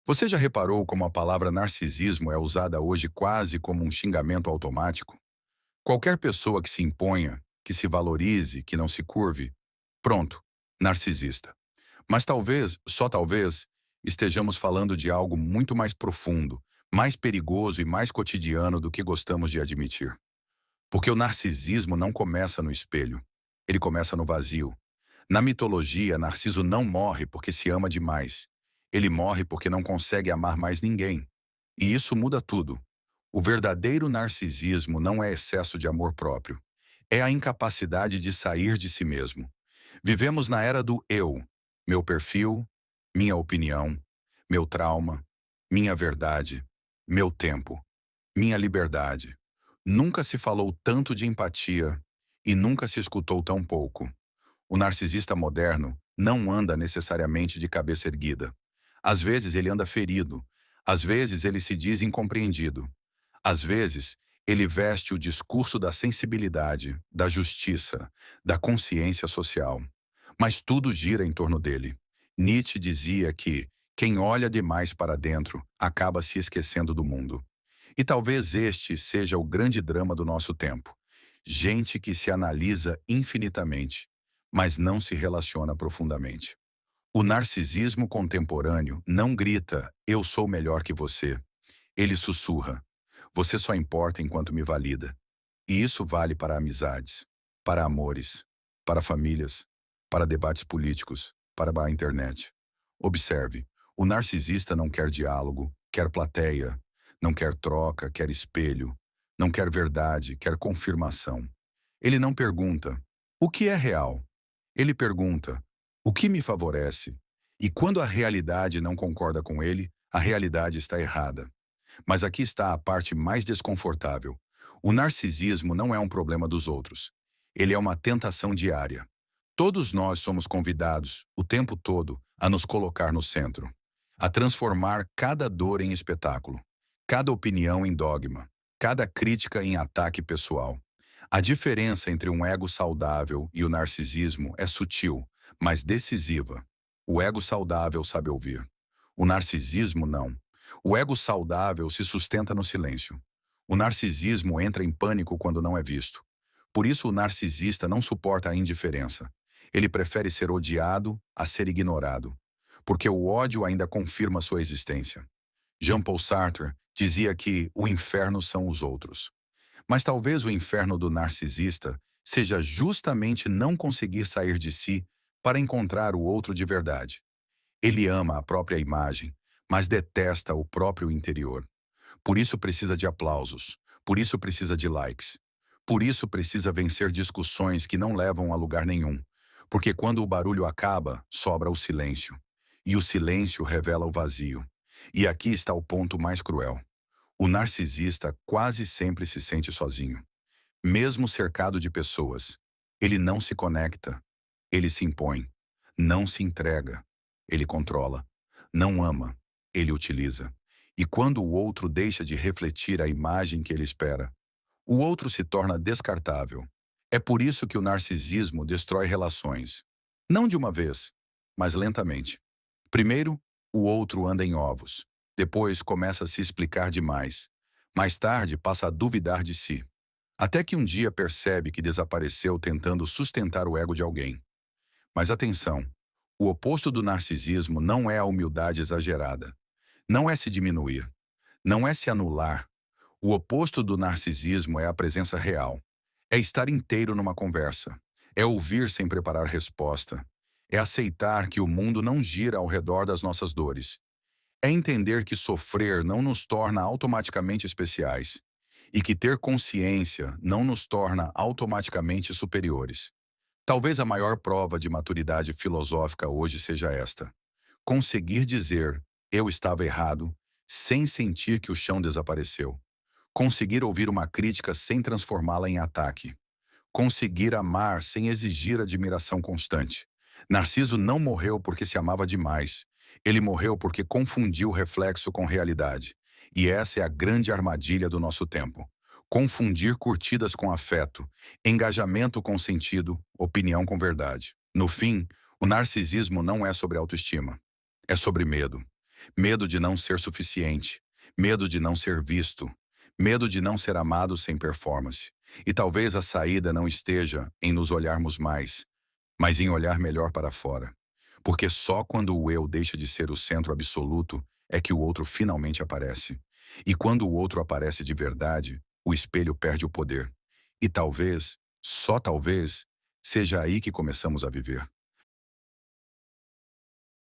Você já reparou como a palavra narcisismo é usada hoje quase como um xingamento automático? Qualquer pessoa que se imponha, que se valorize, que não se curve, pronto, narcisista. Mas talvez, só talvez, estejamos falando de algo muito mais profundo, mais perigoso e mais cotidiano do que gostamos de admitir. Porque o narcisismo não começa no espelho, ele começa no vazio. Na mitologia, Narciso não morre porque se ama demais. Ele morre porque não consegue amar mais ninguém. E isso muda tudo. O verdadeiro narcisismo não é excesso de amor próprio. É a incapacidade de sair de si mesmo. Vivemos na era do eu. Meu perfil, minha opinião, meu trauma, minha verdade, meu tempo, minha liberdade. Nunca se falou tanto de empatia e nunca se escutou tão pouco. O narcisista moderno não anda necessariamente de cabeça erguida. Às vezes ele anda ferido, às vezes ele se diz incompreendido, às vezes ele veste o discurso da sensibilidade, da justiça, da consciência social. Mas tudo gira em torno dele. Nietzsche dizia que quem olha demais para dentro acaba se esquecendo do mundo. E talvez este seja o grande drama do nosso tempo. Gente que se analisa infinitamente, mas não se relaciona profundamente. O narcisismo contemporâneo não grita, eu sou melhor que você. Ele sussurra, você só importa enquanto me valida. E isso vale para amizades, para amores, para famílias, para debates políticos, para a internet. Observe, o narcisista não quer diálogo, quer plateia, não quer troca, quer espelho, não quer verdade, quer confirmação. Ele não pergunta, o que é real? Ele pergunta, o que me favorece? E quando a realidade não concorda com ele, a realidade está errada. Mas aqui está a parte mais desconfortável. O narcisismo não é um problema dos outros. Ele é uma tentação diária. Todos nós somos convidados, o tempo todo, a nos colocar no centro, a transformar cada dor em espetáculo, cada opinião em dogma, cada crítica em ataque pessoal. A diferença entre um ego saudável e o narcisismo é sutil, mas decisiva. O ego saudável sabe ouvir. O narcisismo não. O ego saudável se sustenta no silêncio. O narcisismo entra em pânico quando não é visto. Por isso o narcisista não suporta a indiferença. Ele prefere ser odiado a ser ignorado, porque o ódio ainda confirma sua existência. Jean-Paul Sartre dizia que o inferno são os outros. Mas talvez o inferno do narcisista seja justamente não conseguir sair de si para encontrar o outro de verdade. Ele ama a própria imagem, mas detesta o próprio interior. Por isso precisa de aplausos, por isso precisa de likes. Por isso precisa vencer discussões que não levam a lugar nenhum. Porque quando o barulho acaba, sobra o silêncio. E o silêncio revela o vazio. E aqui está o ponto mais cruel. O narcisista quase sempre se sente sozinho. Mesmo cercado de pessoas, ele não se conecta, ele se impõe, não se entrega, ele controla, não ama, ele utiliza. E quando o outro deixa de refletir a imagem que ele espera, o outro se torna descartável. É por isso que o narcisismo destrói relações. Não de uma vez, mas lentamente. Primeiro, o outro anda em ovos. Depois começa a se explicar demais. Mais tarde passa a duvidar de si. Até que um dia percebe que desapareceu tentando sustentar o ego de alguém. Mas atenção, o oposto do narcisismo não é a humildade exagerada. Não é se diminuir. Não é se anular. O oposto do narcisismo é a presença real. É estar inteiro numa conversa. É ouvir sem preparar resposta. É aceitar que o mundo não gira ao redor das nossas dores. É entender que sofrer não nos torna automaticamente especiais e que ter consciência não nos torna automaticamente superiores. Talvez a maior prova de maturidade filosófica hoje seja esta: conseguir dizer, eu estava errado, sem sentir que o chão desapareceu. Conseguir ouvir uma crítica sem transformá-la em ataque. Conseguir amar sem exigir admiração constante. Narciso não morreu porque se amava demais. Ele morreu porque confundiu o reflexo com realidade. E essa é a grande armadilha do nosso tempo. Confundir curtidas com afeto, engajamento com sentido, opinião com verdade. No fim, o narcisismo não é sobre autoestima. É sobre medo. Medo de não ser suficiente, medo de não ser visto, medo de não ser amado sem performance. E talvez a saída não esteja em nos olharmos mais, mas em olhar melhor para fora. Porque só quando o eu deixa de ser o centro absoluto é que o outro finalmente aparece. E quando o outro aparece de verdade, o espelho perde o poder. E talvez, só talvez, seja aí que começamos a viver.